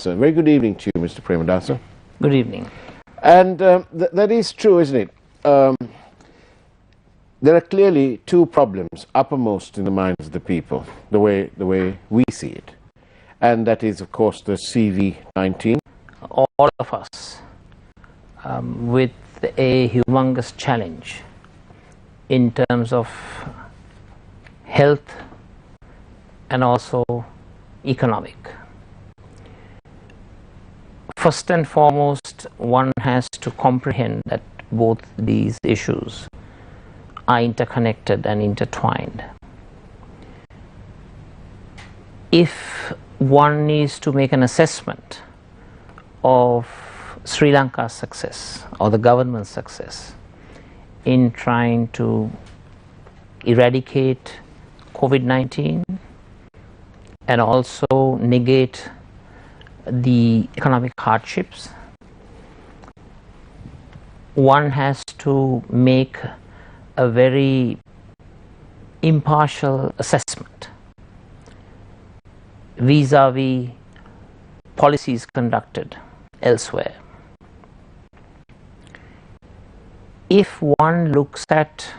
Premadasa. Very good evening to you, Mr. Premadasa. Good evening. And that is true, isn't it? There are clearly two problems uppermost in the minds of the people, the way we see it. And that is, of course, the CV-19. All of us with a humongous challenge in terms of health and also economic. First and foremost, one has to comprehend that both these issues are interconnected and intertwined. If one needs to make an assessment of Sri Lanka's success or the government's success in trying to eradicate COVID-19 and also negate the economic hardships, one has to make a very impartial assessment vis-a-vis policies conducted elsewhere. If one looks at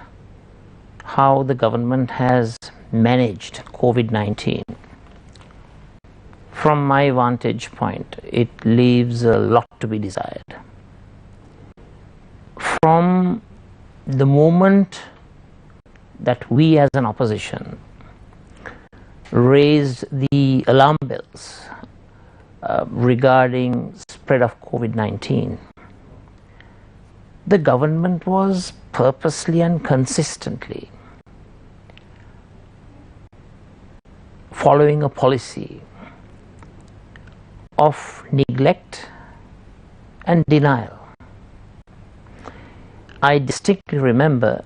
how the government has managed COVID-19, from my vantage point, it leaves a lot to be desired. From the moment that we as an opposition raised the alarm bells regarding spread of COVID-19, the government was purposely and consistently following a policy of neglect and denial. I distinctly remember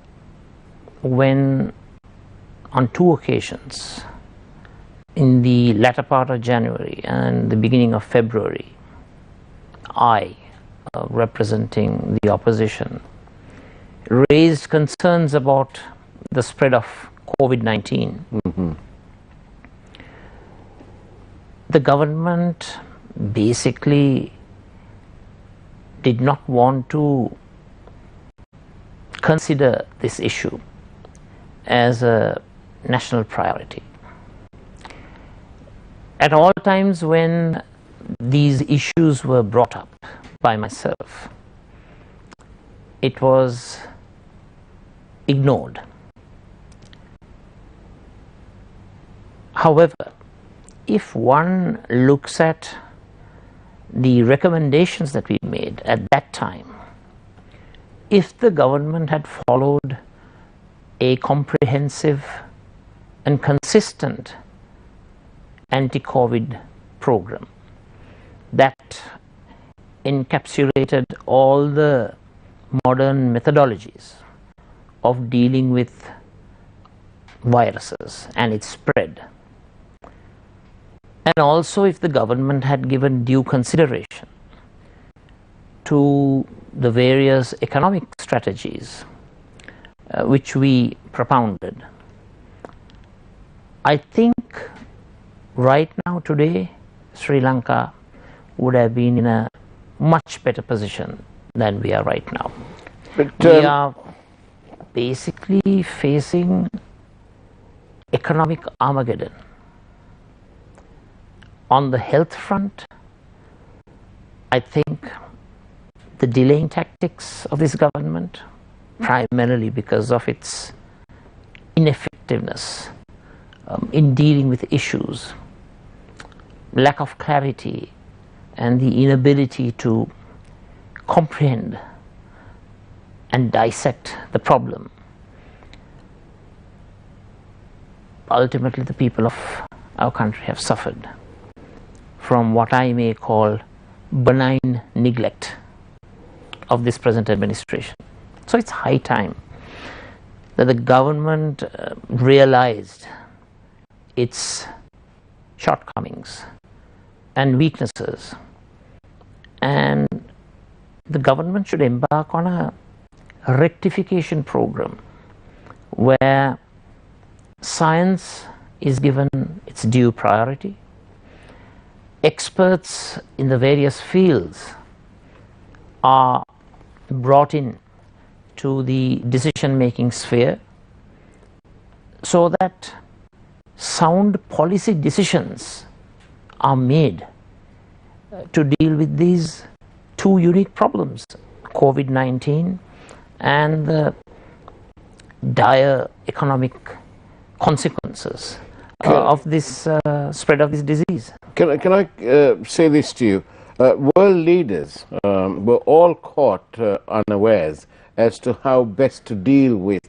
when on two occasions in the latter part of January and the beginning of February, I, representing the opposition, raised concerns about the spread of COVID-19. The government basically did not want to consider this issue as a national priority. At all times when these issues were brought up by myself, it was ignored. However, if one looks at the recommendations that we made at that time, if the government had followed a comprehensive and consistent anti-COVID program that encapsulated all the modern methodologies of dealing with viruses and its spread, and also if the government had given due consideration to the various economic strategies which we propounded, I think right now today Sri Lanka would have been in a much better position than we are right now. But we are basically facing economic Armageddon. On the health front, I think the delaying tactics of this government, primarily because of its ineffectiveness in dealing with issues, lack of clarity, and the inability to comprehend and dissect the problem, ultimately the people of our country have suffered from what I may call benign neglect of this present administration. So it's high time that the government realized its shortcomings and weaknesses, and the government should embark on a rectification program where science is given its due priority, experts in the various fields are brought in to the decision-making sphere so that sound policy decisions are made to deal with these two unique problems, COVID-19 and the dire economic consequences of this spread of this disease. Can I say this to you? World leaders were all caught unawares as to how best to deal with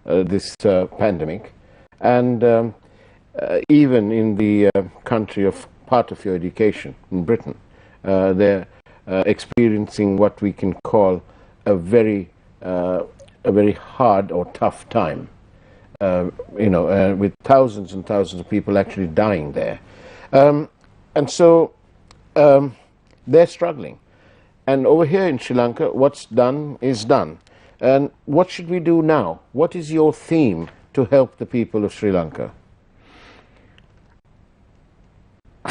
this pandemic, and even in the country of part of your education in Britain, they're experiencing what we can call a very hard or tough time. With thousands and thousands of people actually dying there, and so they're struggling. And over here in Sri Lanka, what's done is done. And what should we do now? What is your theme to help the people of Sri Lanka?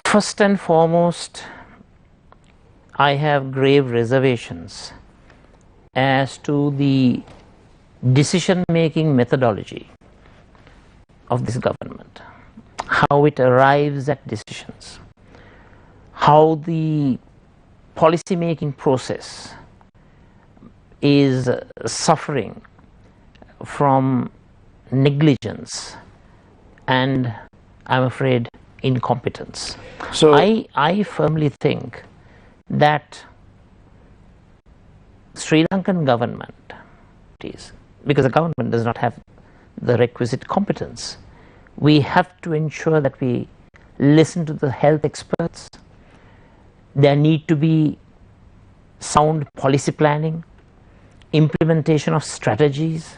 First and foremost, I have grave reservations as to the decision-making methodology of this government, how it arrives at decisions, how the policy-making process is suffering from negligence and, I'm afraid, incompetence. So I firmly think that Sri Lankan government is, because the government does not have the requisite competence, we have to ensure that we listen to the health experts. There need to be sound policy planning, implementation of strategies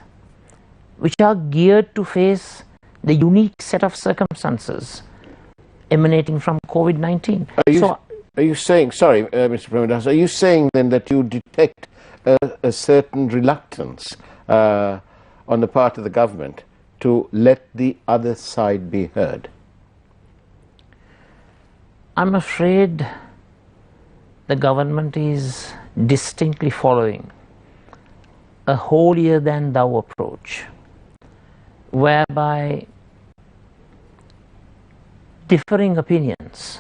which are geared to face the unique set of circumstances emanating from COVID-19. Are you saying, sorry, Mr. Premadasa, are you saying then that you detect a certain reluctance on the part of the government to let the other side be heard? I'm afraid the government is distinctly following a holier-than-thou approach, whereby differing opinions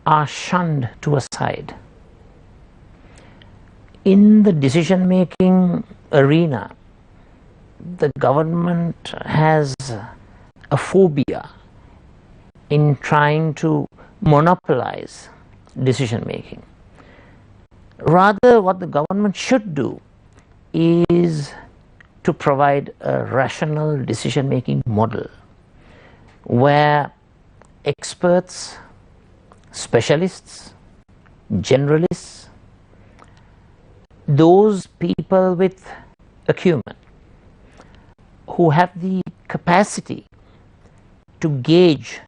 are shunned to a side. In the decision-making arena, the government has a phobia in trying to monopolize decision-making. Rather, what the government should do is to provide a rational decision-making model where experts, specialists, generalists, those people with acumen who have the capacity to gauge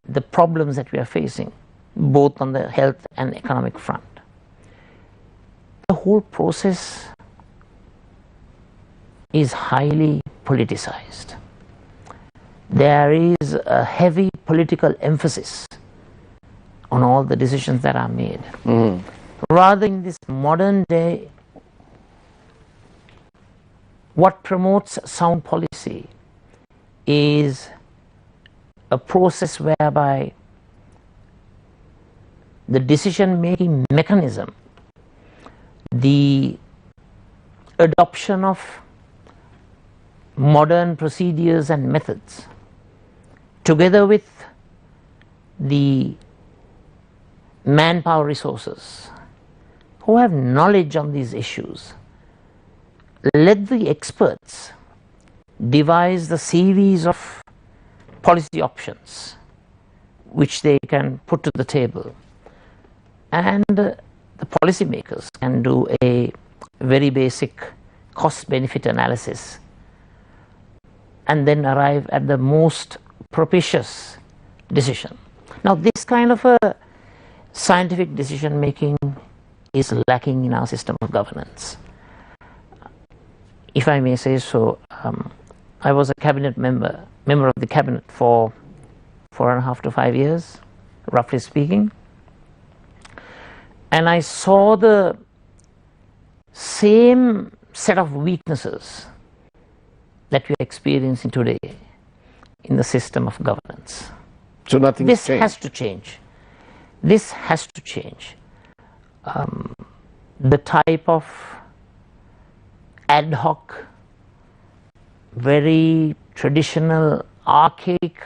the problems that we are facing, both on the health and economic front. The whole process is highly politicized. There is a heavy political emphasis on all the decisions that are made. Rather, in this modern day, what promotes sound policy is a process whereby the decision-making mechanism, the adoption of modern procedures and methods, together with the manpower resources who have knowledge on these issues, let the experts devise the series of policy options which they can put to the table, and the policymakers can do a very basic cost-benefit analysis and then arrive at the most propitious decision. Now, this kind of a scientific decision making is lacking in our system of governance. If I may say so, I was a cabinet member of the cabinet for 4.5 to 5 years. roughly speaking. And I saw the same set of weaknesses that we are experiencing today in the system of governance. So nothing This changed. has to change. This has to change. The type of ad hoc, very traditional, archaic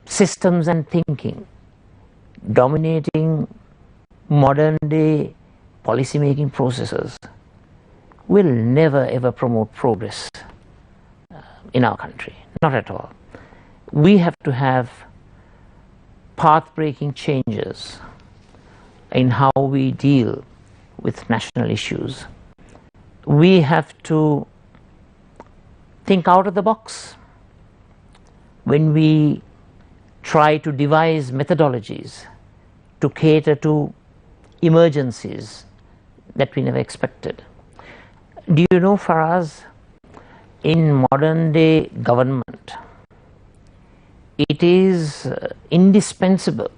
systems and thinking dominating modern day policy making processes will never ever promote progress in our country, not at all. We have to have path-breaking changes in how we deal with national issues. We have to think out of the box when we try to devise methodologies to cater to emergencies that we never expected. Do you know, for us, in modern day government, it is indispensable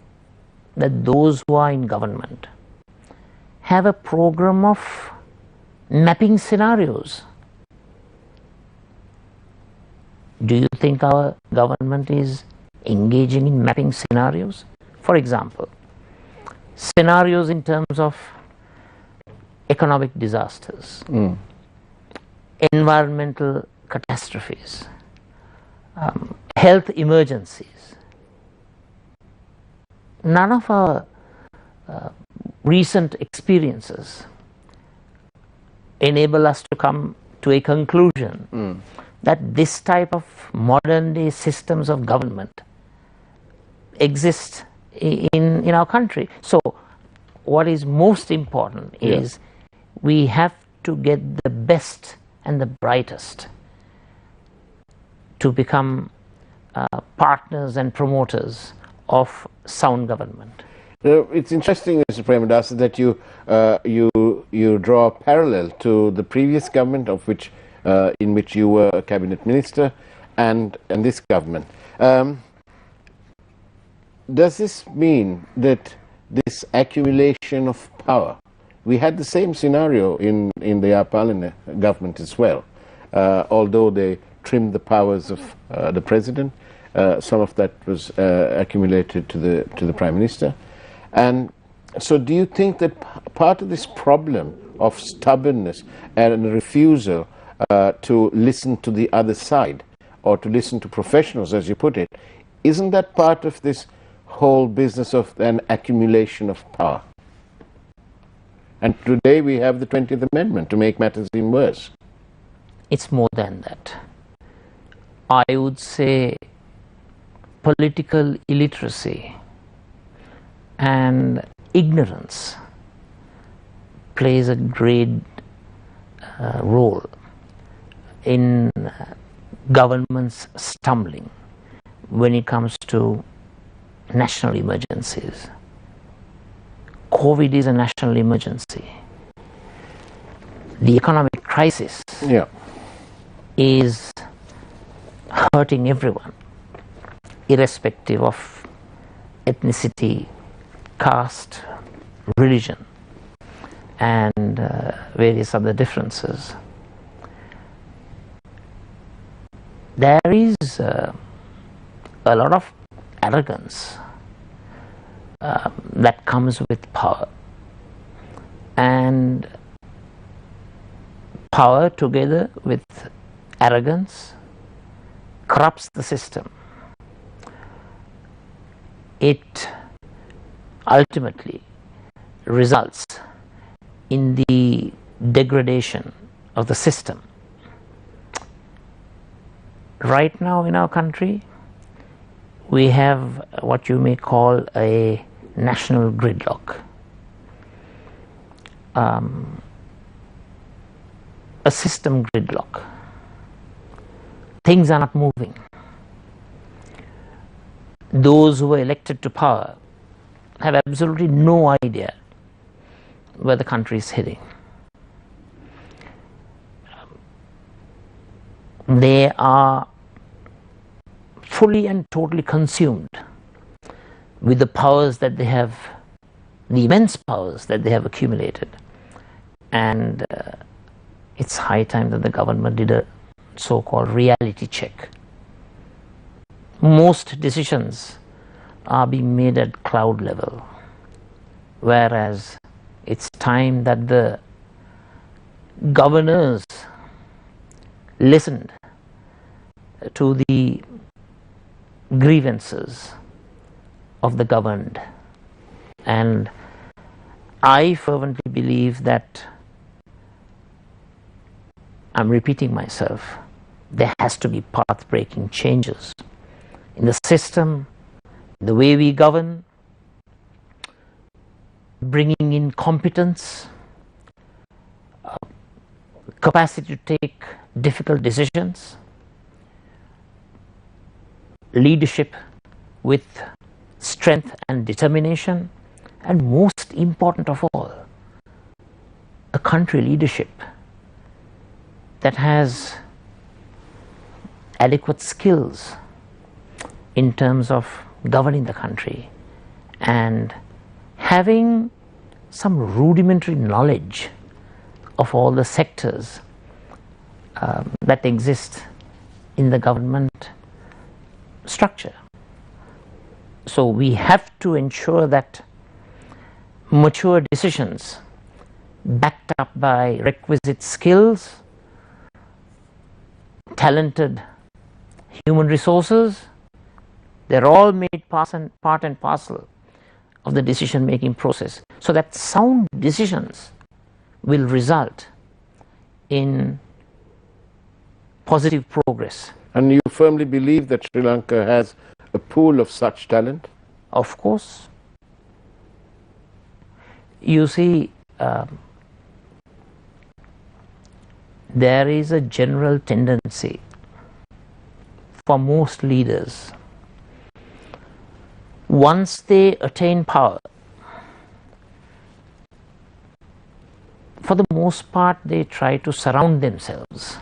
that those who are in government have a program of mapping scenarios. Do you think our government is engaging in mapping scenarios? For example, scenarios in terms of economic disasters, environmental catastrophes, health emergencies. None of our recent experiences enable us to come to a conclusion that this type of modern day systems of government exist in our country. So what is most important is we have to get the best and the brightest to become partners and promoters of sound government. It's interesting, Mr. Premadasa, that you draw a parallel to the previous government of which in which you were a cabinet minister and this government. Does this mean that this accumulation of power, we had the same scenario in the Yapalina government as well, although they trimmed the powers of the president, some of that was accumulated to the Prime Minister. And so do you think that part of this problem of stubbornness and refusal to listen to the other side or to listen to professionals, as you put it, isn't that part of this whole business of an accumulation of power? And today we have the 20th Amendment to make matters even worse. It's more than that. I would say political illiteracy and ignorance plays a great role in governments stumbling when it comes to national emergencies. COVID is a national emergency. The economic crisis is hurting everyone, irrespective of ethnicity, caste, religion, and various other differences. There is a lot of arrogance that comes with power, and power together with arrogance corrupts the system. It ultimately results in the degradation of the system. Right now in our country, we have what you may call a national gridlock. A system gridlock. Things are not moving. Those who are elected to power have absolutely no idea where the country is heading. They are fully and totally consumed with the powers that they have, the immense powers that they have accumulated. And it's high time that the government did a so-called reality check. Most decisions are being made at cloud level, whereas it's time that the governors listened to the grievances of the governed. And I fervently believe that, I'm repeating myself, there has to be path-breaking changes in the system, the way we govern, bringing in competence, capacity to take difficult decisions, leadership with strength and determination, and most important of all, a country leadership that has adequate skills in terms of governing the country and having some rudimentary knowledge of all the sectors that exist in the government structure. So we have to ensure that mature decisions backed up by requisite skills, talented human resources, they're all made part and parcel of the decision-making process, so that sound decisions will result in positive progress. And you firmly believe that Sri Lanka has a pool of such talent? Of course. You see, there is a general tendency for most leaders, once they attain power, for the most part they try to surround themselves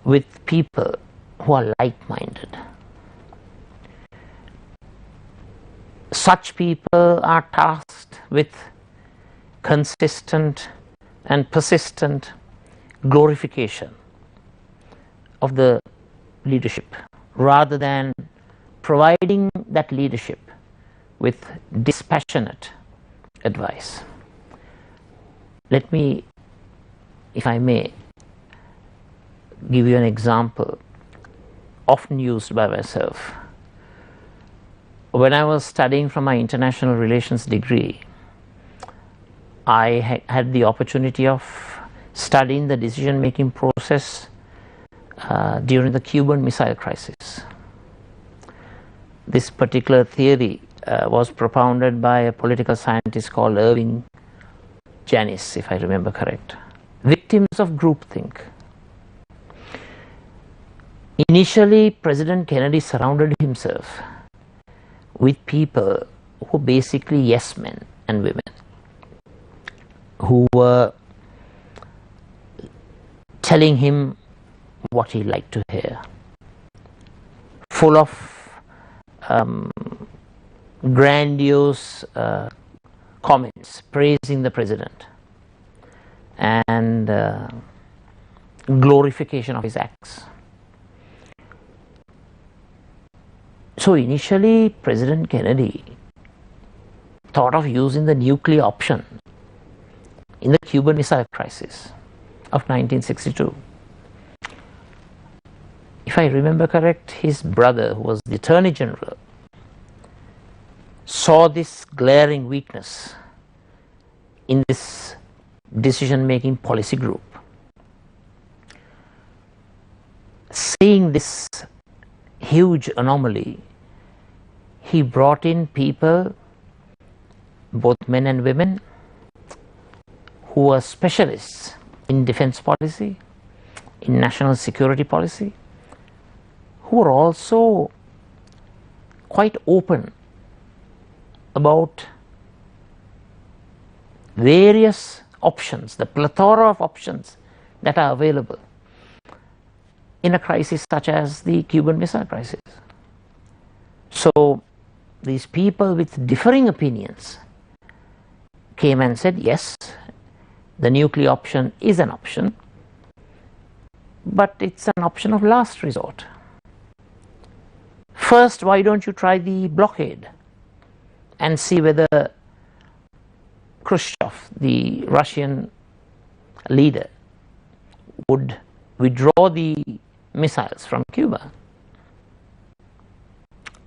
with people who are like-minded. Such people are tasked with consistent and persistent glorification of the leadership, rather than providing that leadership with dispassionate advice. Let me, if I may, give you an example often used by myself. When I was studying for my international relations degree, I had the opportunity of studying the decision-making process during the Cuban Missile Crisis. This particular theory was propounded by a political scientist called Irving Janis, if I remember correct. Victims of groupthink. Initially, President Kennedy surrounded himself with people who were basically yes men and women, who were telling him what he liked to hear, full of grandiose comments praising the president and glorification of his acts. So initially, President Kennedy thought of using the nuclear option in the Cuban Missile Crisis of 1962. If I remember correct, his brother, who was the Attorney General, saw this glaring weakness in this decision-making policy group. Seeing this huge anomaly, he brought in people, both men and women, who were specialists in defense policy, in national security policy, who were also quite open about various options, the plethora of options that are available in a crisis such as the Cuban Missile Crisis. So these people with differing opinions came and said, yes, the nuclear option is an option, but it's an option of last resort. First, why don't you try the blockade and see whether Khrushchev, the Russian leader, would withdraw the missiles from Cuba.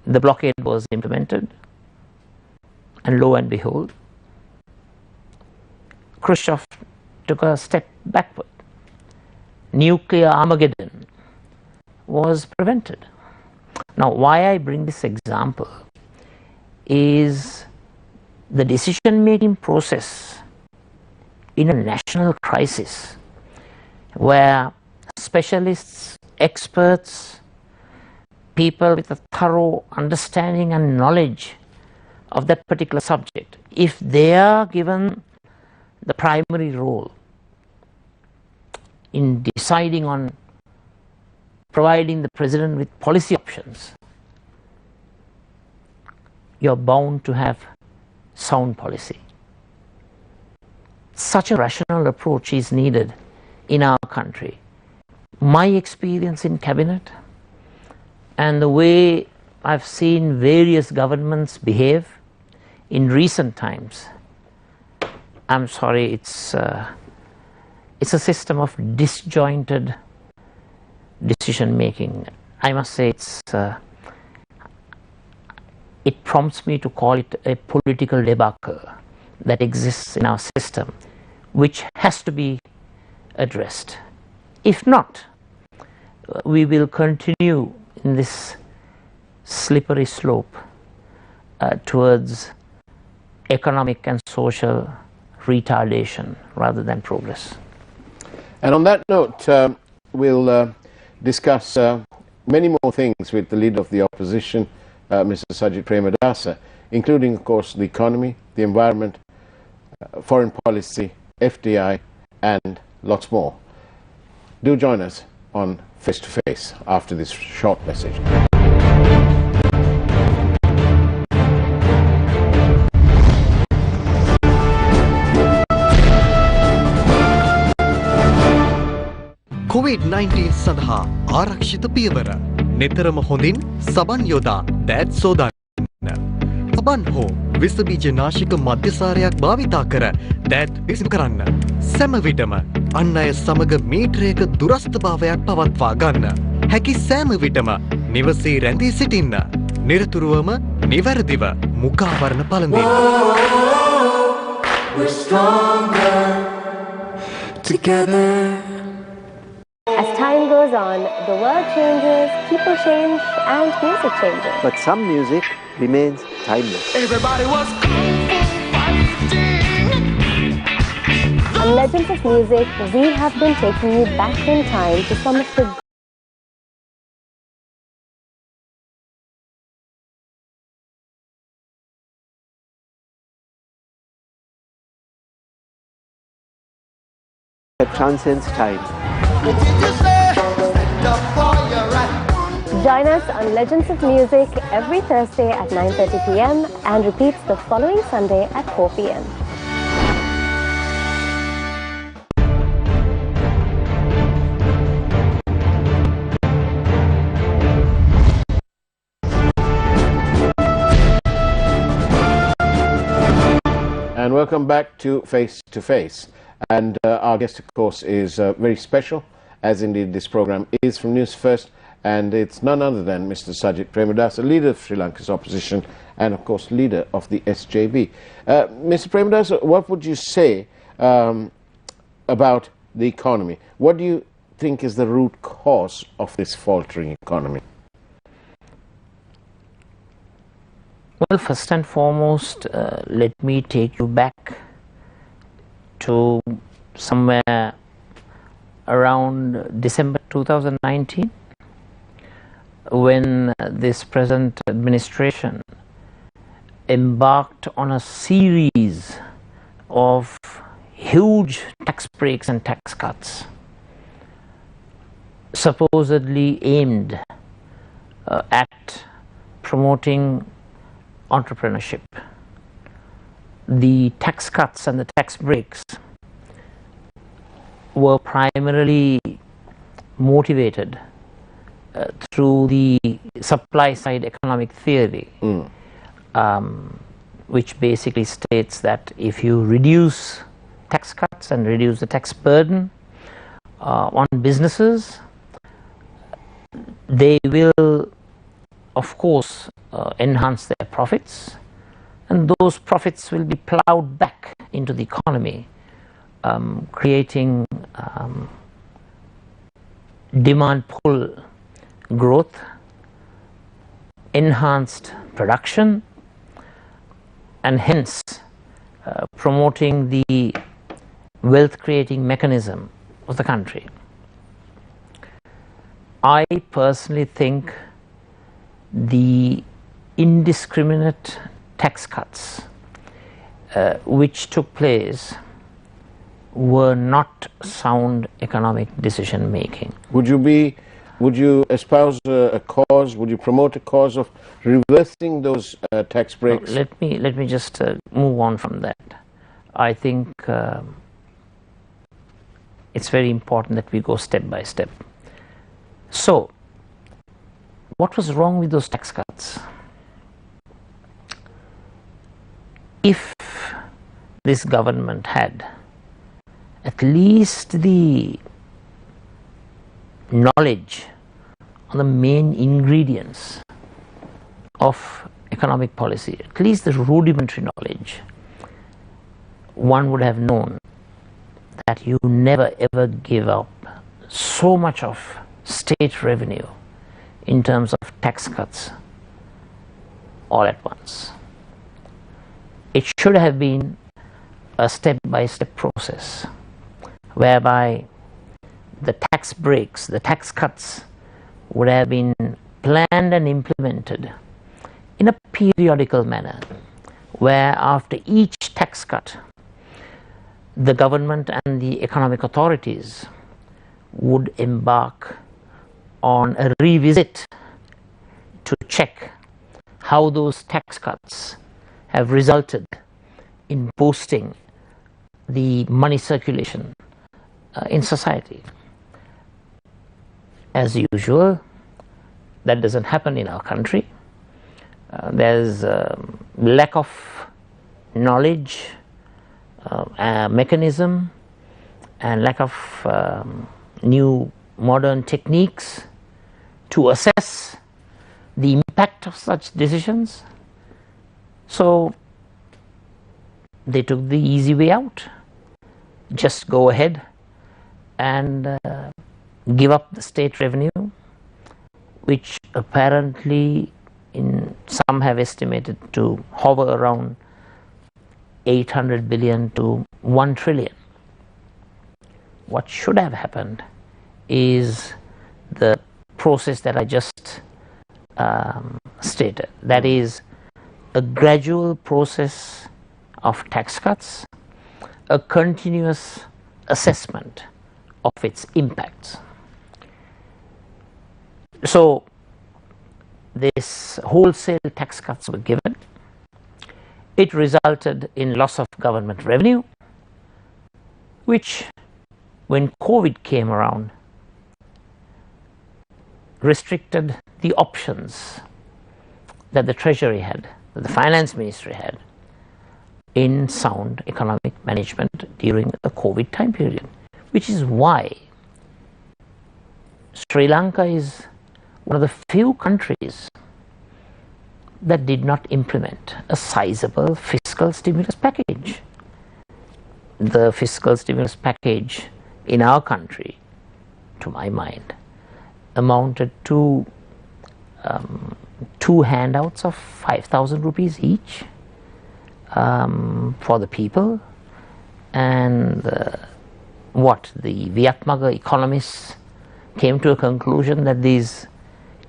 The blockade was implemented, and lo and behold, Khrushchev took a step backward. Nuclear Armageddon was prevented. Now, why I bring this example is the decision-making process in a national crisis where specialists, experts, people with a thorough understanding and knowledge of that particular subject, if they are given the primary role in deciding on providing the president with policy options, you're bound to have sound policy. Such a rational approach is needed in our country. My experience in cabinet and the way I've seen various governments behave in recent times, I'm sorry, it's a system of disjointed decision making. I must say it prompts me to call it a political debacle that exists in our system, which has to be addressed. If not, we will continue in this slippery slope towards economic and social retardation rather than progress. And on that note, we'll discuss many more things with the leader of the opposition, Mr. Sajith Premadasa, including, of course, the economy, the environment, foreign policy, FDI, and lots more. Do join us on Face to Face after this short message. COVID-19 සඳහා ආරක්ෂිත පියවර නිතරම හොඳින් සබන් යොදා දෑත් සෝදාගන්න. සබන් හෝ විස බීජ නාශක මධ්‍යසාරයක් භාවිතා කර දෑත් පිසිදු කරන්න. සෑම විටම අන් අය සමග මීටරයක දුරස්ථභාවයක් පවත්වා ගන්න. හැකි සෑම විටම නිවසේ රැඳී සිටින්න. නිරතුරුවම නිවැරදිව මුඛාවරණ පළඳින්න. We're stronger together. As time goes on, the world changes, people change, and music changes. But some music remains timeless. Everybody was fighting. On Legends of Music, we have been taking you back in time to some of the that transcends time. Join us on Legends of Music every Thursday at 9:30 p.m. and repeats the following Sunday at 4 p.m. And welcome back to Face to Face. And our guest, of course, is very special, as indeed this program is, from News First, and it's none other than Mr. Sajith Premadasa, leader of Sri Lanka's opposition and, of course, leader of the SJB. Mr. Premadasa, what would you say about the economy? What do you think is the root cause of this faltering economy? Well, first and foremost, let me take you back to somewhere around December 2019, when this present administration embarked on a series of huge tax breaks and tax cuts, supposedly aimed at promoting entrepreneurship. The tax cuts and the tax breaks were primarily motivated through the supply side economic theory, which basically states that if you reduce tax cuts and reduce the tax burden on businesses, they will of course enhance their profits, and those profits will be plowed back into the economy, creating demand pull growth, enhanced production, and hence promoting the wealth creating mechanism of the country. I personally think the indiscriminate tax cuts which took place were not sound economic decision making. Would you espouse a cause? Would you promote a cause of reversing those tax breaks? Let me just move on from that. I think it's very important that we go step by step. So, what was wrong with those tax cuts? If this government had at least the knowledge on the main ingredients of economic policy, at least the rudimentary knowledge, one would have known that you never ever give up so much of state revenue in terms of tax cuts all at once. It should have been a step-by-step process whereby the tax breaks, the tax cuts would have been planned and implemented in a periodical manner, where after each tax cut, the government and the economic authorities would embark on a revisit to check how those tax cuts have resulted in boosting the money circulation in society. As usual, that doesn't happen in our country. There's lack of knowledge, mechanism, and lack of new modern techniques to assess the impact of such decisions. So they took the easy way out. Just go ahead and give up the state revenue, which apparently some have estimated to hover around 800 billion to 1 trillion. What should have happened is the process that I just stated. That is a gradual process of tax cuts, a continuous assessment of its impacts. So this wholesale tax cuts were given. It resulted in loss of government revenue, which when COVID came around restricted the options that the Treasury had, that the Finance Ministry had in sound economic management during the COVID time period, which is why Sri Lanka is one of the few countries that did not implement a sizable fiscal stimulus package. The fiscal stimulus package in our country, to my mind, amounted to 2 handouts of 5,000 rupees each for the people, and the Vietmaga economists came to a conclusion that these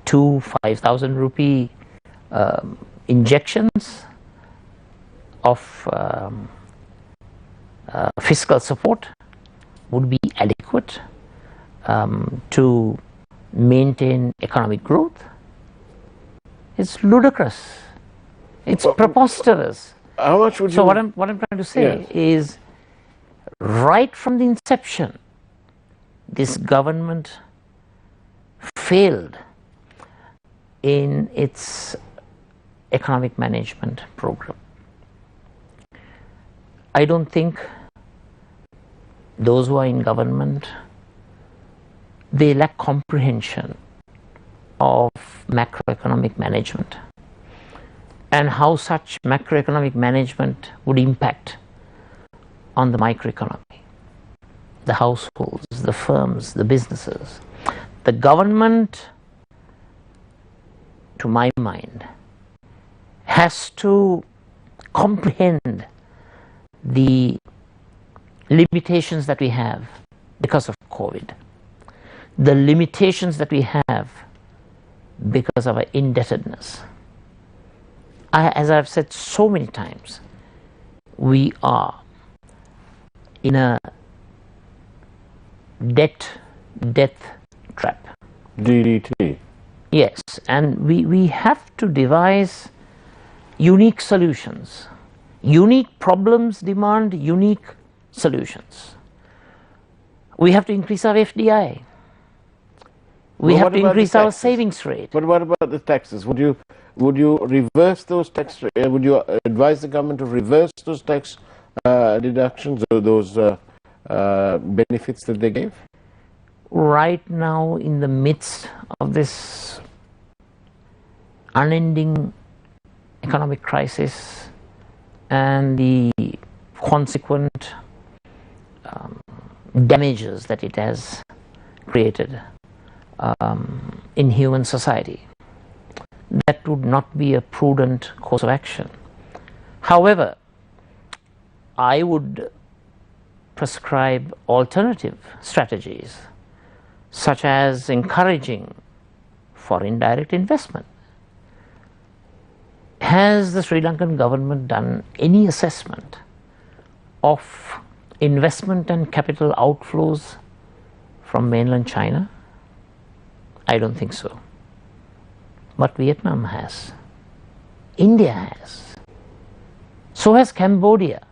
2 5,000 rupee injections of fiscal support would be adequate to maintain economic growth. It's ludicrous. It's preposterous. How much would you... So what I'm trying to say is, right from the inception, this government failed in its economic management program. I don't think those who are in government, they lack comprehension of macroeconomic management and how such macroeconomic management would impact on the microeconomy, the households, the firms, the businesses. The government, to my mind, has to comprehend the limitations that we have because of COVID, the limitations that we have because of our indebtedness. As I've said so many times, we are in a death trap. DDT. Yes, and we have to devise unique solutions. Unique problems demand unique solutions. We have to increase our FDI. We have to increase our savings rate. But what about the taxes? Would you reverse those tax? Would you advise the government to reverse those tax deductions or those benefits that they gave? Right now, in the midst of this unending economic crisis and the consequent damages that it has created in human society, that would not be a prudent course of action. However, I would prescribe alternative strategies, such as encouraging foreign direct investment. Has the Sri Lankan government done any assessment of investment and capital outflows from mainland China? I don't think so. But Vietnam has. India has. So has Cambodia.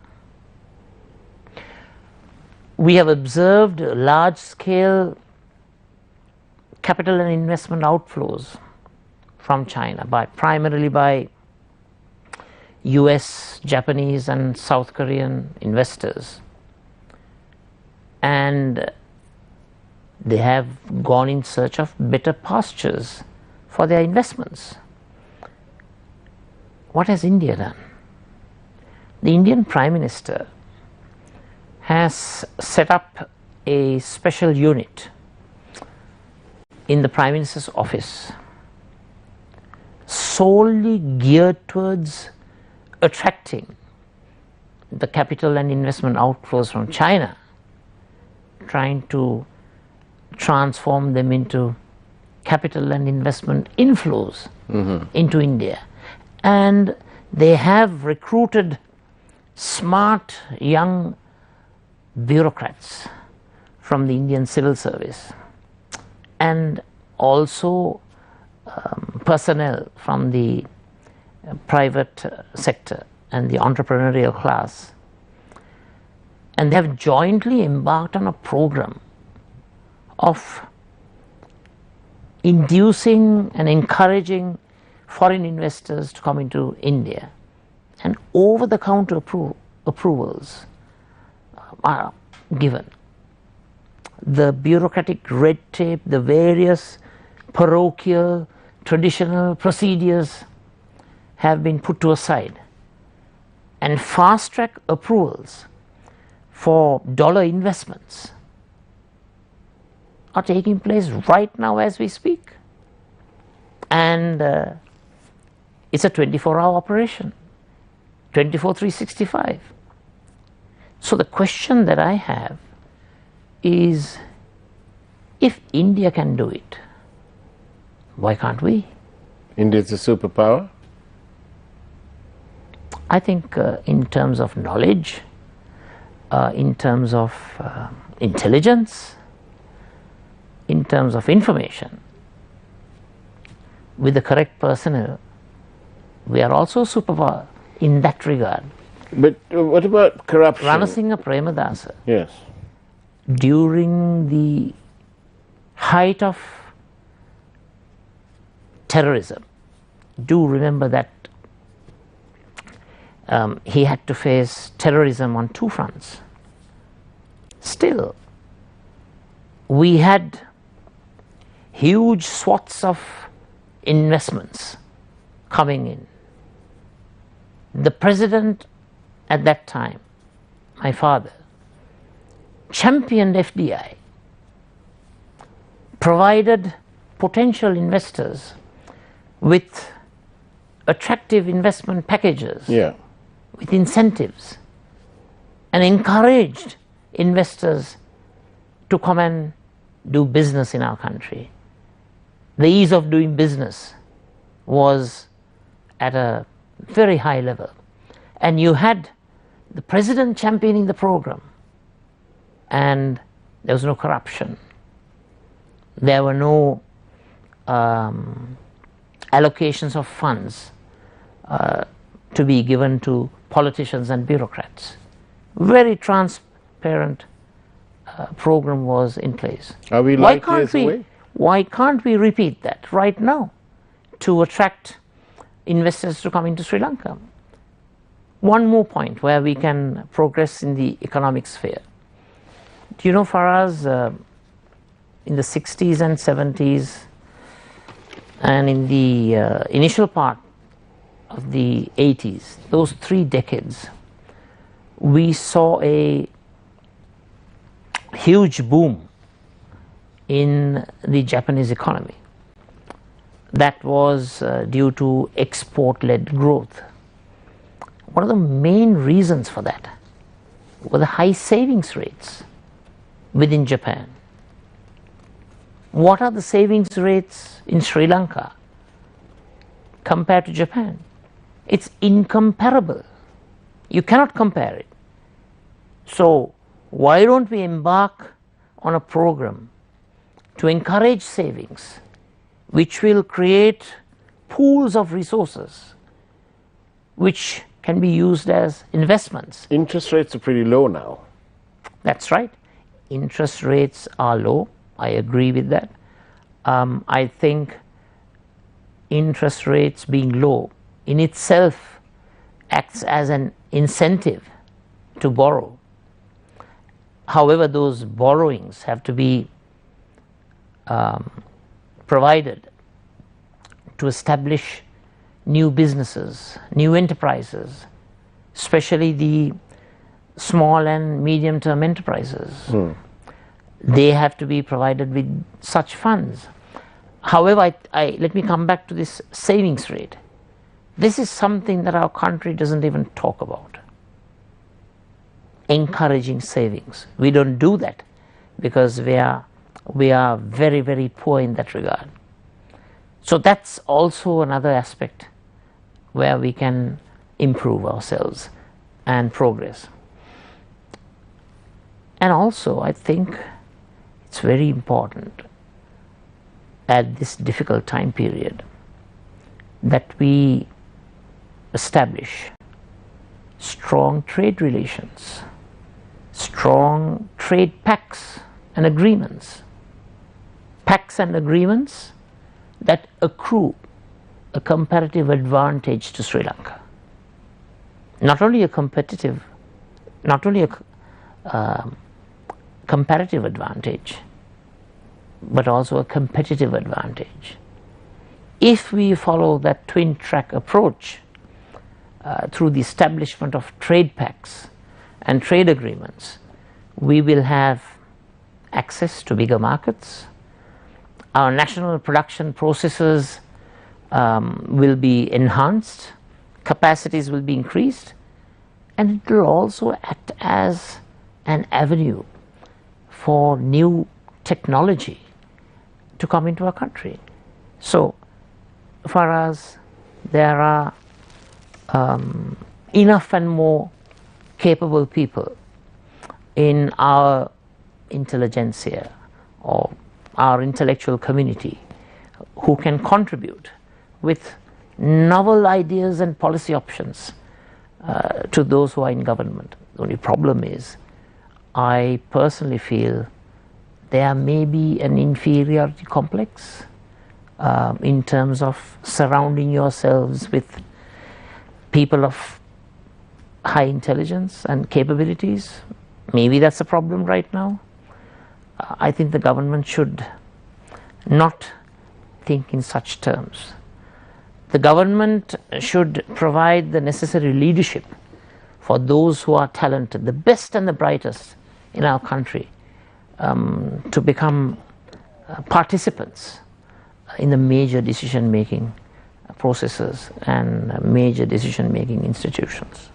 We have observed large-scale capital and investment outflows from China, primarily by US, Japanese and South Korean investors. And they have gone in search of better pastures for their investments. What has India done? The Indian Prime Minister has set up a special unit in the Prime Minister's office solely geared towards attracting the capital and investment outflows from China, trying to transform them into capital and investment inflows into India. And they have recruited smart young bureaucrats from the Indian civil service and also personnel from the private sector and the entrepreneurial class. And they have jointly embarked on a program of inducing and encouraging foreign investors to come into India, and over-the-counter approvals are given. The bureaucratic red tape, the various parochial, traditional procedures have been put to aside, and fast-track approvals for dollar investments are taking place right now as we speak. And it's a 24-hour operation, 24/365. So the question that I have is, if India can do it, why can't we? India is a superpower? I think in terms of knowledge, in terms of intelligence, in terms of information, with the correct personnel, We are also superpower in that regard. But what about corruption? Ranasinghe Premadasa, Yes. during the height of terrorism, do remember that he had to face terrorism on two fronts. Still, we had huge swaths of investments coming in. The president at that time, my father, championed FDI, provided potential investors with attractive investment packages, Yeah. with incentives, and encouraged investors to come and do business in our country. The ease of doing business was at a very high level, and you had the president championing the program, and there was no corruption. There were no allocations of funds to be given to politicians and bureaucrats. Very transparent program was in place. Are we like years away? Why can't we repeat that right now to attract investors to come into Sri Lanka? One more point where we can progress in the economic sphere. Do you know, for us, in the 60s and 70s and in the initial part of the 80s, those 3 decades, we saw a huge boom in the Japanese economy. That was due to export-led growth. One of the main reasons for that were the high savings rates within Japan. What are the savings rates in Sri Lanka compared to Japan? It's incomparable. You cannot compare it. So why don't we embark on a program to encourage savings, which will create pools of resources which can be used as investments. Interest rates are pretty low now. That's right. Interest rates are low. I agree with that. I think interest rates being low in itself acts as an incentive to borrow. However, those borrowings have to be provided to establish new businesses, new enterprises, especially the small and medium-term enterprises. They have to be provided with such funds. However, let me come back to this savings rate. This is something that our country doesn't even talk about. Encouraging savings. We don't do that because we are very, very poor in that regard. So that's also another aspect where we can improve ourselves and progress. And also, I think it's very important at this difficult time period that we establish strong trade relations, strong trade pacts and agreements. Pacts and agreements that accrue a comparative advantage to Sri Lanka. Not only a comparative advantage, but also a competitive advantage. If we follow that twin track approach through the establishment of trade pacts and trade agreements, we will have access to bigger markets. Our national production processes will be enhanced, capacities will be increased, and it will also act as an avenue for new technology to come into our country. So for us, there are enough and more capable people in our intelligentsia or our intellectual community who can contribute with novel ideas and policy options to those who are in government. The only problem is, I personally feel there may be an inferiority complex in terms of surrounding yourselves with people of high intelligence and capabilities. Maybe that's a problem right now. I think the government should not think in such terms. The government should provide the necessary leadership for those who are talented, the best and the brightest in our country, to become participants in the major decision-making processes and major decision-making institutions.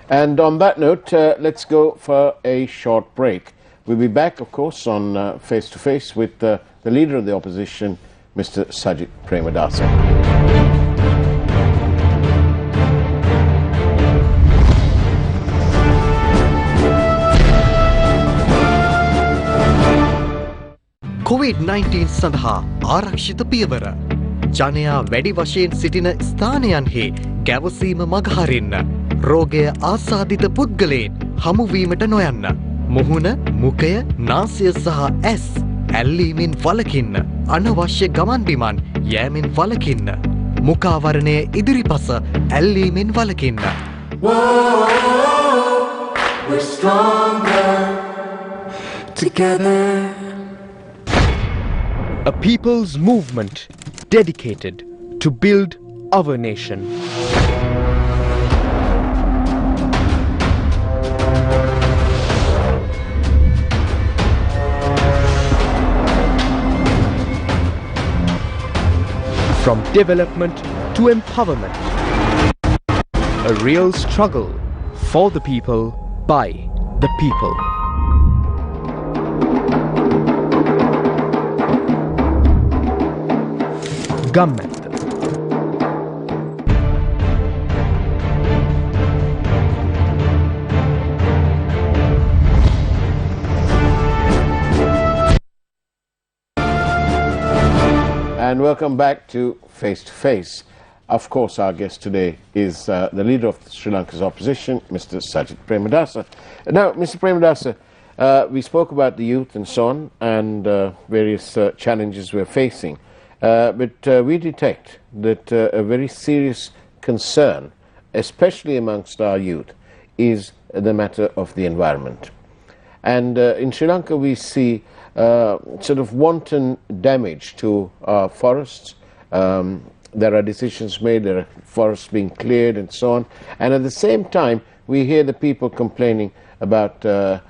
And on that note, let's go for a short break. We'll be back, of course, on Face to Face with the Leader of the Opposition, Mr. Sajith Premadasa. COVID-19 සඳහා ආරක්ෂිත පියවර. ජනයා වැඩි වශයෙන් සිටින ස්ථානයන්හි ගැවසීම මගහරින්න. රෝගය ආසාදිත පුද්ගලයන් හමුවීමට නොයන්න. මුහුණ, මුඛය, නාසය සහ ඇස් ඇල්ලීමෙන් වළකින්න. අනවශ්‍ය ගමන් බිමන් යෑමෙන් වළකින්න. මුඛාවරණය ඉදිරිපස ඇල්ලීමෙන් වළකින්න. Whoa, we're stronger together. A people's movement dedicated to build our nation. From development to empowerment. A real struggle for the people, by the people. Government. And welcome back to Face to Face. Of course, our guest today is the leader of Sri Lanka's opposition, Mr. Sajith Premadasa. Now, Mr. Premadasa, we spoke about the youth and so on, and various challenges we're facing. But we detect that a very serious concern, especially amongst our youth, is the matter of the environment. And in Sri Lanka we see sort of wanton damage to our forests. There are decisions made, there are forests being cleared and so on. And at the same time, we hear the people complaining about the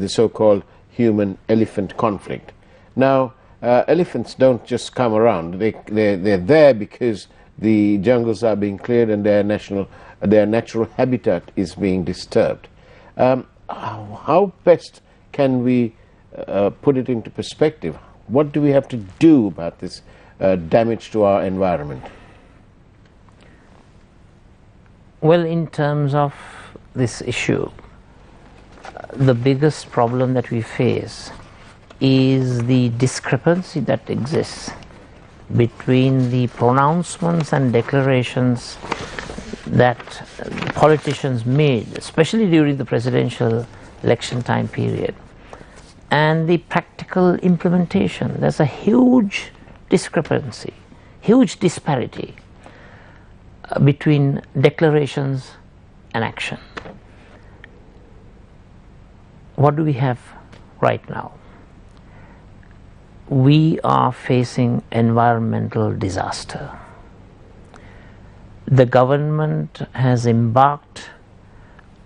so-called human-elephant conflict. Now, elephants don't just come around. They're there because the jungles are being cleared and their natural habitat is being disturbed. How best can we put it into perspective? What do we have to do about this damage to our environment? Well, in terms of this issue, the biggest problem that we face is the discrepancy that exists between the pronouncements and declarations that politicians made, especially during the presidential election time period, and the practical implementation. There's a huge discrepancy, huge disparity between declarations and action. What do we have right now? We are facing environmental disaster. The government has embarked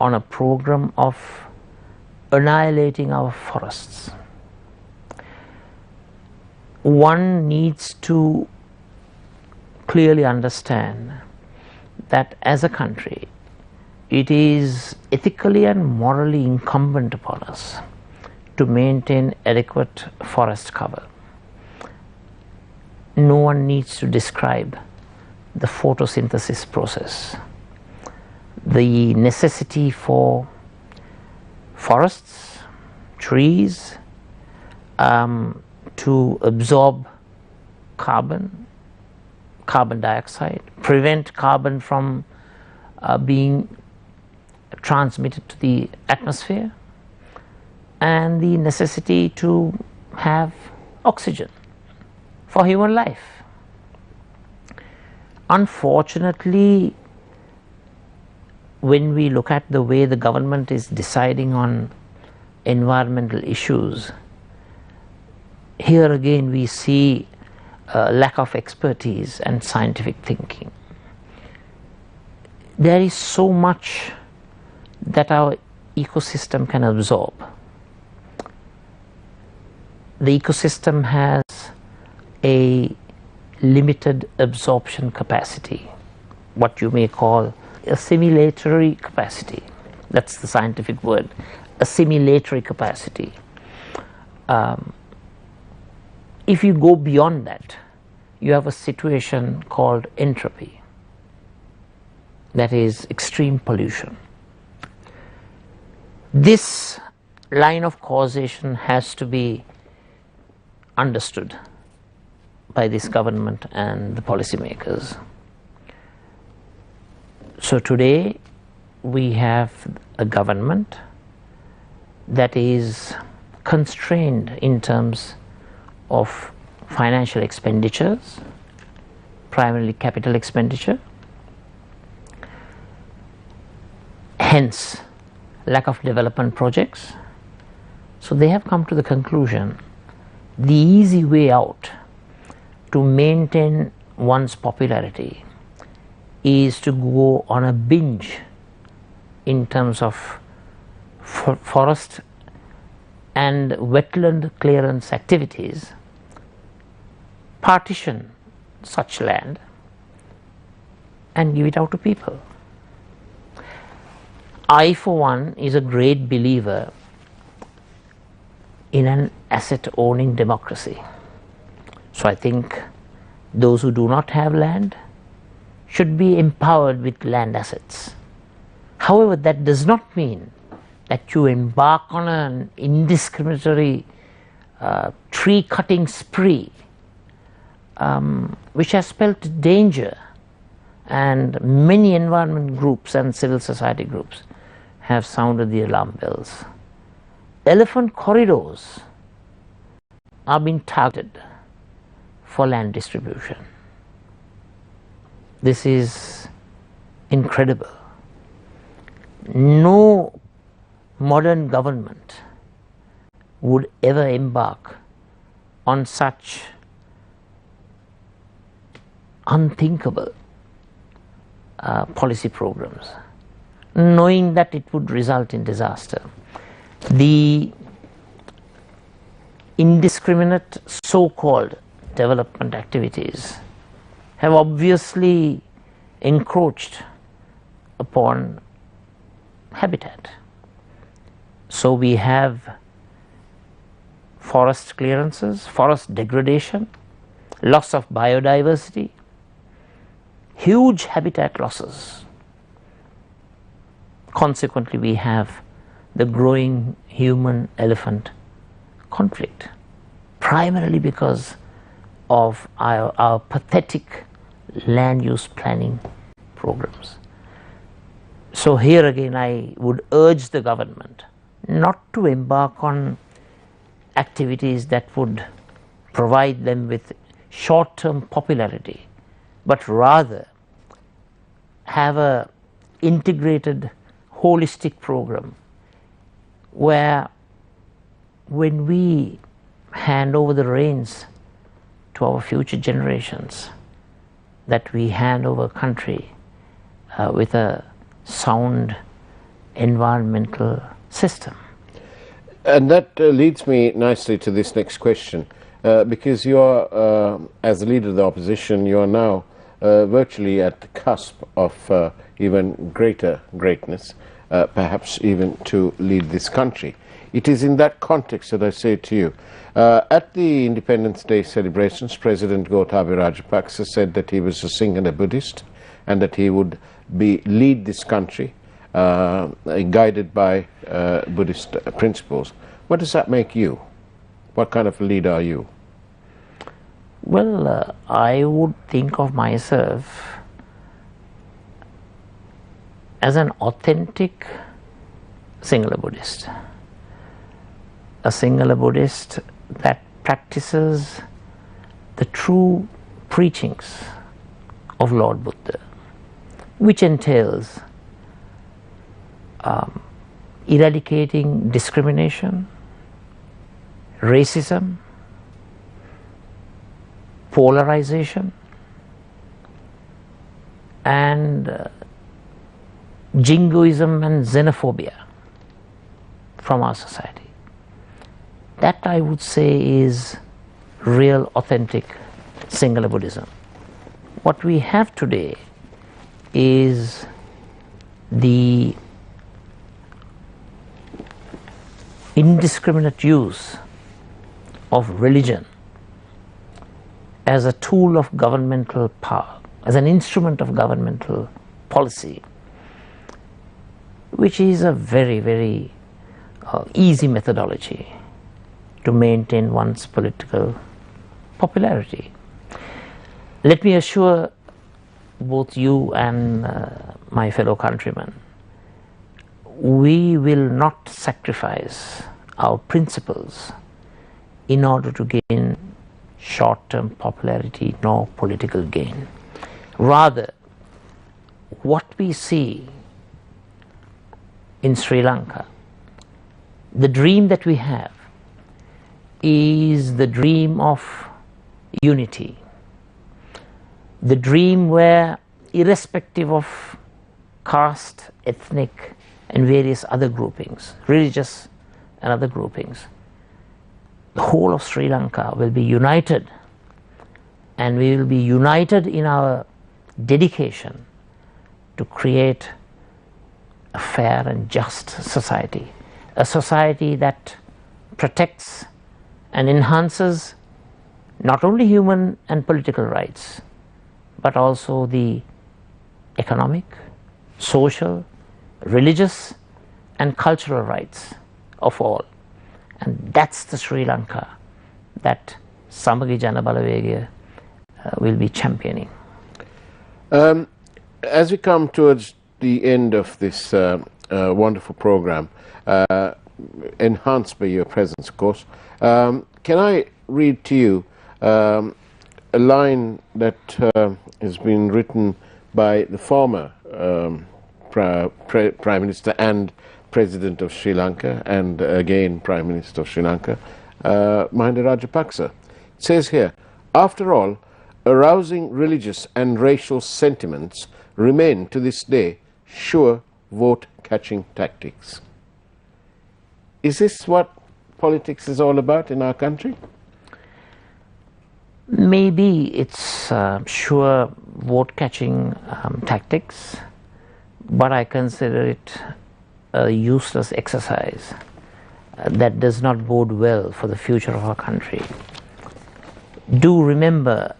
on a program of annihilating our forests. One needs to clearly understand that as a country, it is ethically and morally incumbent upon us to maintain adequate forest cover. No one needs to describe the photosynthesis process, the necessity for forests, trees, to absorb carbon, carbon dioxide, prevent carbon from being transmitted to the atmosphere, and the necessity to have oxygen for human life. Unfortunately, when we look at the way the government is deciding on environmental issues, here again we see a lack of expertise and scientific thinking. There is so much that our ecosystem can absorb. The ecosystem has a limited absorption capacity, what you may call assimilatory capacity. That's the scientific word, assimilatory capacity. If you go beyond that, you have a situation called entropy, that is extreme pollution. This line of causation has to be understood by this government and the policymakers. So today we have a government that is constrained in terms of financial expenditures, primarily capital expenditure, hence lack of development projects. So they have come to the conclusion the easy way out to maintain one's popularity is to go on a binge in terms of forest and wetland clearance activities, partition such land and give it out to people. I, for one, is a great believer in an asset-owning democracy. So I think those who do not have land should be empowered with land assets. However, that does not mean that you embark on an indiscriminatory tree-cutting spree, which has spelled danger, and many environment groups and civil society groups have sounded the alarm bells. Elephant corridors are being targeted for land distribution. This is incredible. No modern government would ever embark on such unthinkable policy programs, knowing that it would result in disaster. The indiscriminate so-called development activities have obviously encroached upon habitat. So we have forest clearances, forest degradation, loss of biodiversity, huge habitat losses. Consequently, we have the growing human-elephant conflict, primarily because of our pathetic land use planning programs. So here again I would urge the government not to embark on activities that would provide them with short-term popularity, but rather have a integrated, holistic program where when we hand over the reins to our future generations, that we hand over a country with a sound environmental system. And that leads me nicely to this next question, because you are, as the leader of the opposition, you are now virtually at the cusp of even greater greatness, perhaps even to lead this country. It is in that context that I say to you, at the Independence Day celebrations, President Gotabaya Rajapaksa said that he was a Sinhala Buddhist and that he would lead this country guided by Buddhist principles. What does that make you? What kind of leader are you? Well, I would think of myself as an authentic Sinhala Buddhist. A Sinhala Buddhist that practices the true preachings of Lord Buddha, which entails eradicating discrimination, racism, polarization, and jingoism and xenophobia from our society. That, I would say, is real, authentic Sinhala Buddhism. What we have today is the indiscriminate use of religion as a tool of governmental power, as an instrument of governmental policy, which is a very, very easy methodology to maintain one's political popularity. Let me assure both you and my fellow countrymen, we will not sacrifice our principles in order to gain short-term popularity nor political gain. Rather, what we see in Sri Lanka, the dream that we have is the dream of unity, the dream where, irrespective of caste, ethnic and various other groupings, religious and other groupings, the whole of Sri Lanka will be united, and we will be united in our dedication to create a fair and just society, a society that protects and enhances not only human and political rights, but also the economic, social, religious and cultural rights of all. And that's the Sri Lanka that Samagi Jana Balawegaya will be championing. As we come towards the end of this wonderful program, enhanced by your presence, of course, can I read to you a line that has been written by the former Prime Minister and President of Sri Lanka, and again Prime Minister of Sri Lanka, Mahinda Rajapaksa. It says here, after all, arousing religious and racial sentiments remain to this day sure vote-catching tactics. Is this what politics is all about in our country? Maybe it's sure vote-catching tactics, but I consider it a useless exercise that does not bode well for the future of our country. Do remember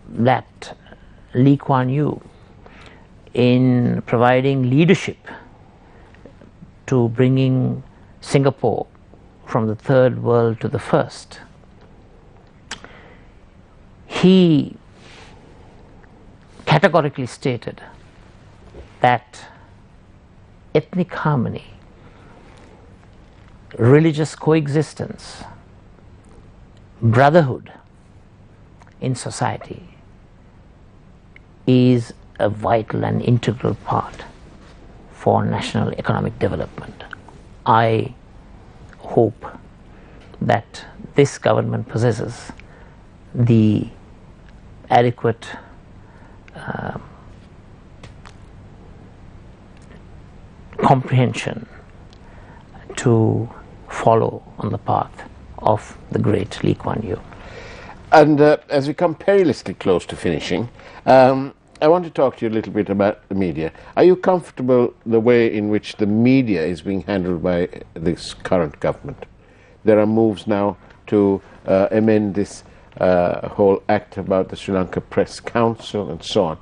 that Lee Kuan Yew, in providing leadership to bringing Singapore from the third world to the first, he categorically stated that ethnic harmony, religious coexistence, brotherhood in society is a vital and integral part for national economic development. I hope that this government possesses the adequate comprehension to follow on the path of the great Lee Kuan Yew. And as we come perilously close to finishing, I want to talk to you a little bit about the media. Are you comfortable the way in which the media is being handled by this current government? There are moves now to amend this whole act about the Sri Lanka Press Council and so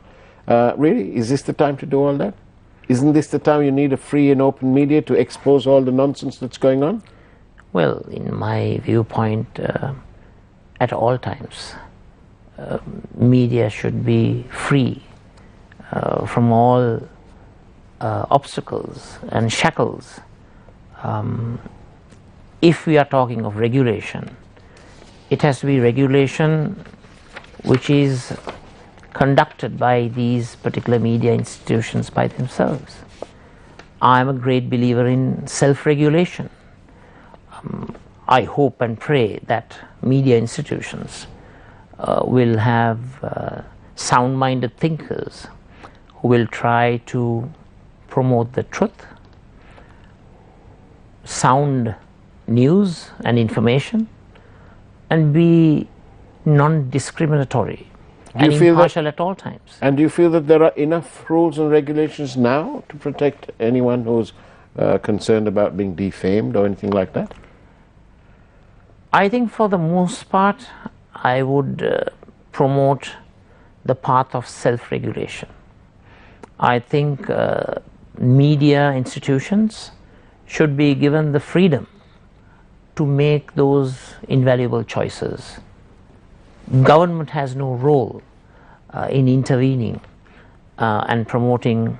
on. Really, is this the time to do all that? Isn't this the time you need a free and open media to expose all the nonsense that's going on? Well, in my viewpoint, at all times, media should be free from all obstacles and shackles. If we are talking of regulation, it has to be regulation which is conducted by these particular media institutions by themselves. I am a great believer in self-regulation. I hope and pray that media institutions will have sound-minded thinkers who will try to promote the truth, sound news and information, and be non-discriminatory and impartial at all times. And do you feel that there are enough rules and regulations now to protect anyone who's concerned about being defamed or anything like that? I think for the most part, I would promote the path of self-regulation. I think media institutions should be given the freedom to make those invaluable choices. Government has no role in intervening and promoting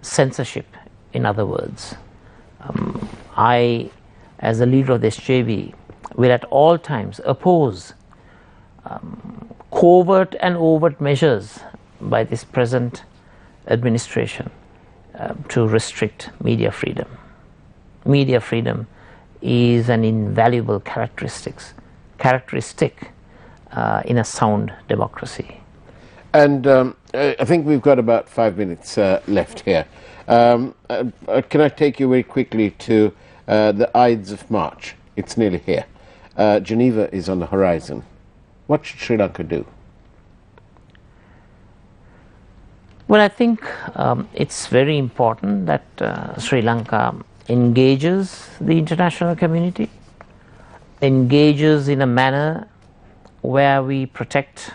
censorship, in other words. I, as a leader of the SJB, will at all times oppose covert and overt measures by this present administration to restrict media freedom. Media freedom is an invaluable characteristic in a sound democracy. And I think we've got about 5 minutes left here. Can I take you very quickly to the Ides of March? It's nearly here. Geneva is on the horizon. What should Sri Lanka do? Well, I think it's very important that Sri Lanka engages the international community, engages in a manner where we protect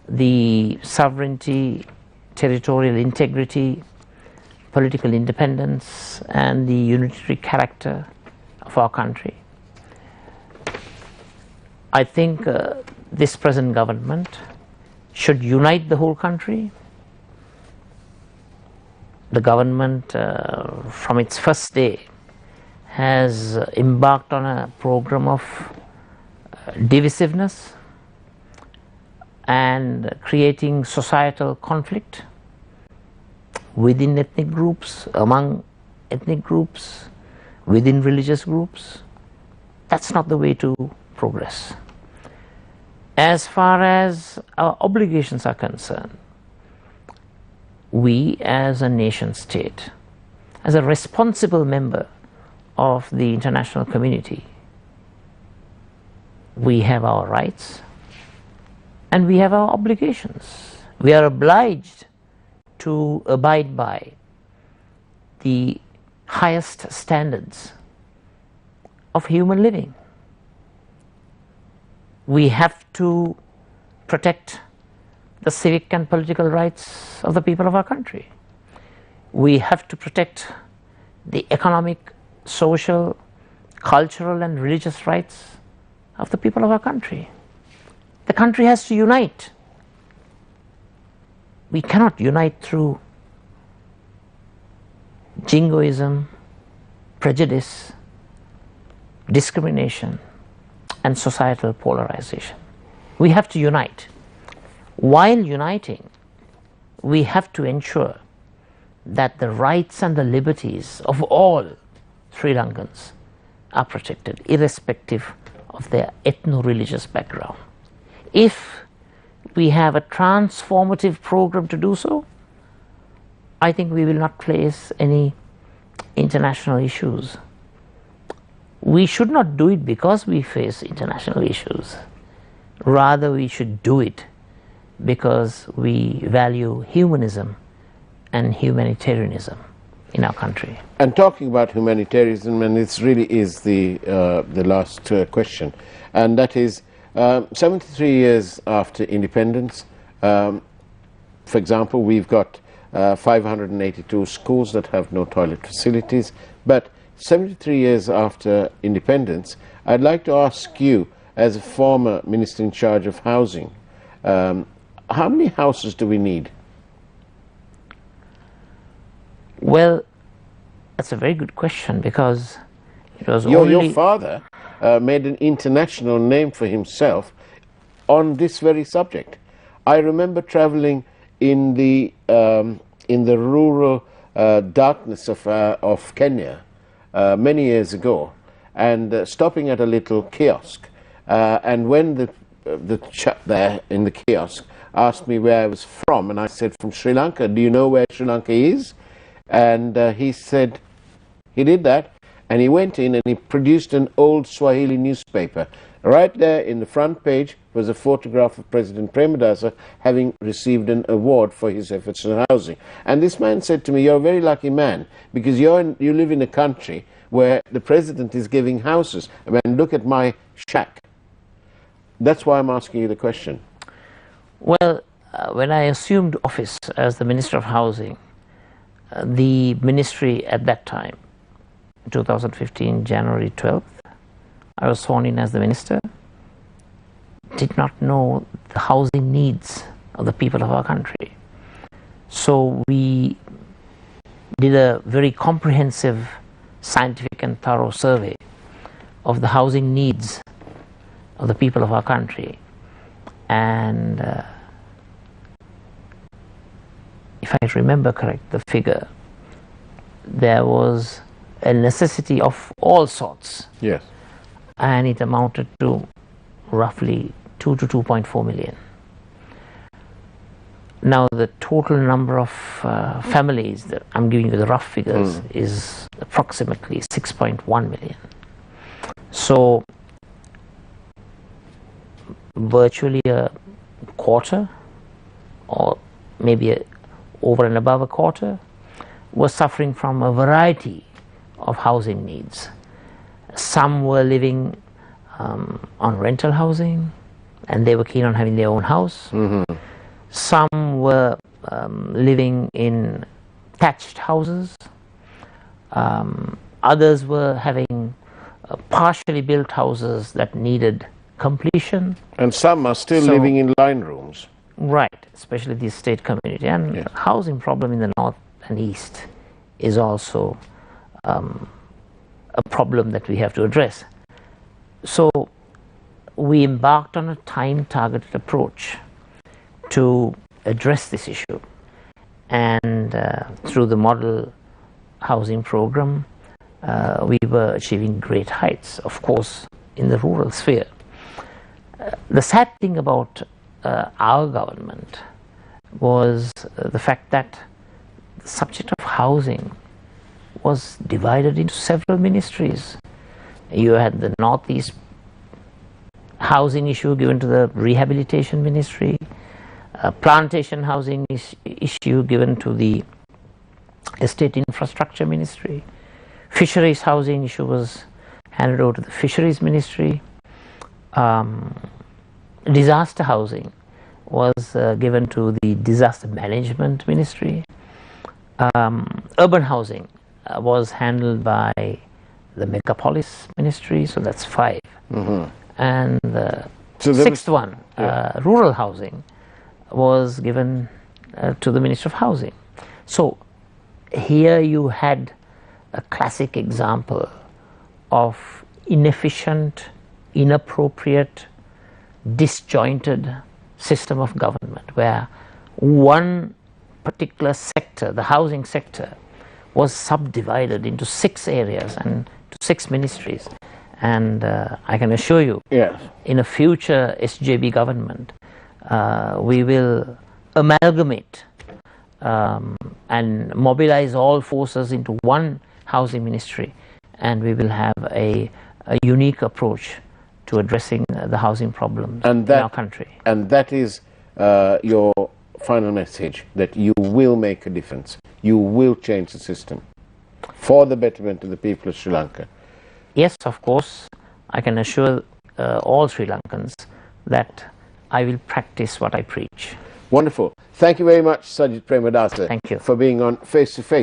the sovereignty, territorial integrity, political independence, and the unitary character of our country. I think this present government should unite the whole country. The government, from its first day, has embarked on a program of divisiveness and creating societal conflict within ethnic groups, among ethnic groups, within religious groups. That's not the way to progress. As far as our obligations are concerned, we as a nation state, as a responsible member of the international community, we have our rights and we have our obligations. We are obliged to abide by the highest standards of human living. We have to protect the civic and political rights of the people of our country. We have to protect the economic, social, cultural and religious rights of the people of our country. The country has to unite. We cannot unite through jingoism, prejudice, discrimination and societal polarization. We have to unite. While uniting, we have to ensure that the rights and the liberties of all Sri Lankans are protected, irrespective of their ethno-religious background. If we have a transformative program to do so, I think we will not face any international issues. We should not do it because we face international issues. Rather, we should do it because we value humanism and humanitarianism in our country. And talking about humanitarianism, and this really is the last question, and that is 73 years after independence, for example, we've got 582 schools that have no toilet facilities, but 73 years after independence, I'd like to ask you, as a former Minister in charge of Housing, How many houses do we need? Well, that's a very good question, because it was Your father made an international name for himself on this very subject. I remember traveling in the rural darkness of Kenya many years ago, and stopping at a little kiosk, and when the chap there in the kiosk asked me where I was from, and I said, from Sri Lanka. Do you know where Sri Lanka is? And he said he did that, and he went in and he produced an old Swahili newspaper. Right there in the front page was a photograph of President Premadasa having received an award for his efforts in housing. And this man said to me, "You're a very lucky man, because you live in a country where the president is giving houses. I mean, look at my shack." That's why I'm asking you the question. Well, when I assumed office as the Minister of Housing, the ministry at that time, 2015, January 12th, I was sworn in as the minister, did not know the housing needs of the people of our country. So we did a very comprehensive, scientific and thorough survey of the housing needs of the people of our country. And if I remember correct, the figure, there was a necessity of all sorts. Yes. And it amounted to roughly 2 to 2.4 million. Now the total number of families, that I'm giving you the rough figures, is approximately 6.1 million. So virtually a quarter, or maybe over and above a quarter, was suffering from a variety of housing needs. Some were living on rental housing, and they were keen on having their own house. Some were living in thatched houses. Others were having partially built houses that needed completion. And some are still living in line rooms. Right, especially the estate community. And Yes. housing problem in the north and east is also a problem that we have to address. So we embarked on a time-targeted approach to address this issue, and through the model housing program we were achieving great heights, of course, in the rural sphere. The sad thing about our government was the fact that the subject of housing was divided into several ministries. You had the Northeast housing issue given to the Rehabilitation Ministry, plantation housing issue given to the Estate Infrastructure Ministry, fisheries housing issue was handed over to the Fisheries Ministry, disaster housing was given to the Disaster Management Ministry, urban housing was handled by the Megapolis Ministry, so that's 5. And the sixth one, rural housing, was given to the Minister of Housing. So here you had a classic example of inefficient, inappropriate, disjointed system of government, where one particular sector, the housing sector, was subdivided into 6 areas and to 6 ministries. And I can assure you, in a future SJB government, we will amalgamate and mobilize all forces into one housing ministry, and we will have a unique approach to addressing the housing problems in our country. And that is your final message, that you will make a difference. You will change the system for the betterment of the people of Sri Lanka. Yes, of course. I can assure all Sri Lankans that I will practice what I preach. Wonderful. Thank you very much, Sajith Premadasa, Thank you. for being on Face to Face.